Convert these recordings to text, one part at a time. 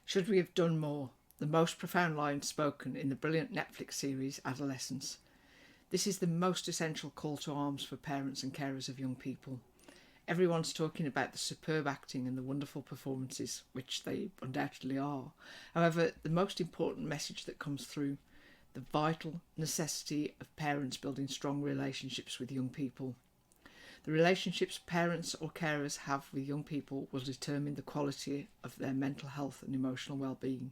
Should we have done more? The most profound line spoken in the brilliant Netflix series Adolescence. This is the most essential call to arms for parents and carers of young people. Everyone's talking about the superb acting and the wonderful performances, which they undoubtedly are. However, the most important message that comes through, the vital necessity of parents building strong relationships with young people. The relationships parents or carers have with young people will determine the quality of their mental health and emotional well-being.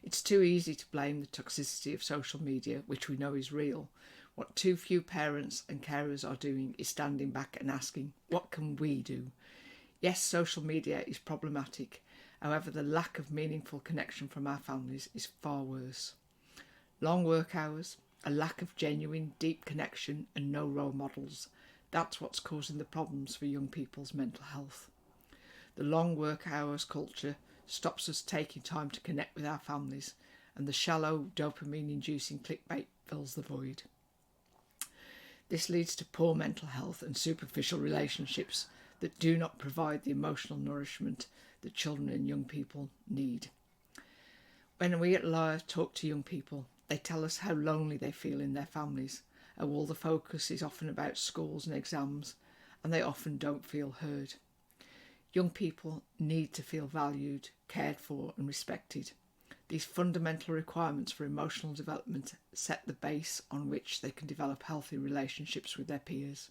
It's too easy to blame the toxicity of social media, which we know is real. What too few parents and carers are doing is standing back and asking, what can we do? Yes, social media is problematic. However, the lack of meaningful connection from our families is far worse. Long work hours, a lack of genuine, deep connection and no role models. That's what's causing the problems for young people's mental health. The long work hours culture stops us taking time to connect with our families, and the shallow dopamine-inducing clickbait fills the void. This leads to poor mental health and superficial relationships that do not provide the emotional nourishment that children and young people need. When we at Lyre talk to young people, they tell us how lonely they feel in their families, how all the focus is often about schools and exams, and they often don't feel heard. Young people need to feel valued, cared for and respected. These fundamental requirements for emotional development set the base on which they can develop healthy relationships with their peers.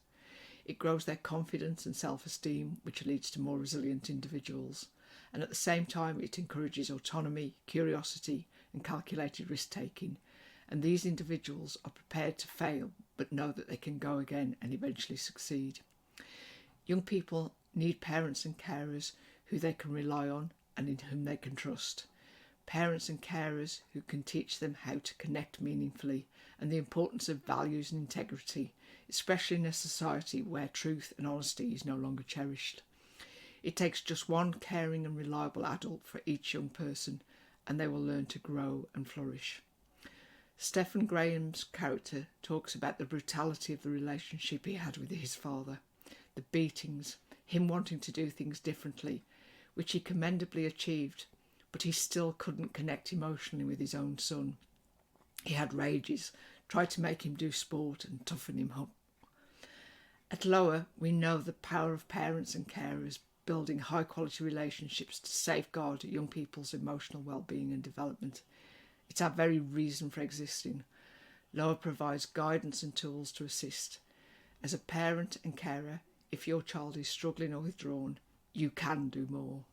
It grows their confidence and self-esteem, which leads to more resilient individuals. And at the same time, it encourages autonomy, curiosity and calculated risk-taking. And these individuals are prepared to fail, but know that they can go again and eventually succeed. Young people need parents and carers who they can rely on and in whom they can trust. Parents and carers who can teach them how to connect meaningfully and the importance of values and integrity, especially in a society where truth and honesty is no longer cherished. It takes just one caring and reliable adult for each young person, and they will learn to grow and flourish. Stephen Graham's character talks about the brutality of the relationship he had with his father, the beatings, him wanting to do things differently, which he commendably achieved, but he still couldn't connect emotionally with his own son. He had rages, tried to make him do sport and toughen him up. At Lower, we know the power of parents and carers building high-quality relationships to safeguard young people's emotional well-being and development. It's our very reason for existing. Lower provides guidance and tools to assist. As a parent and carer, if your child is struggling or withdrawn, you can do more.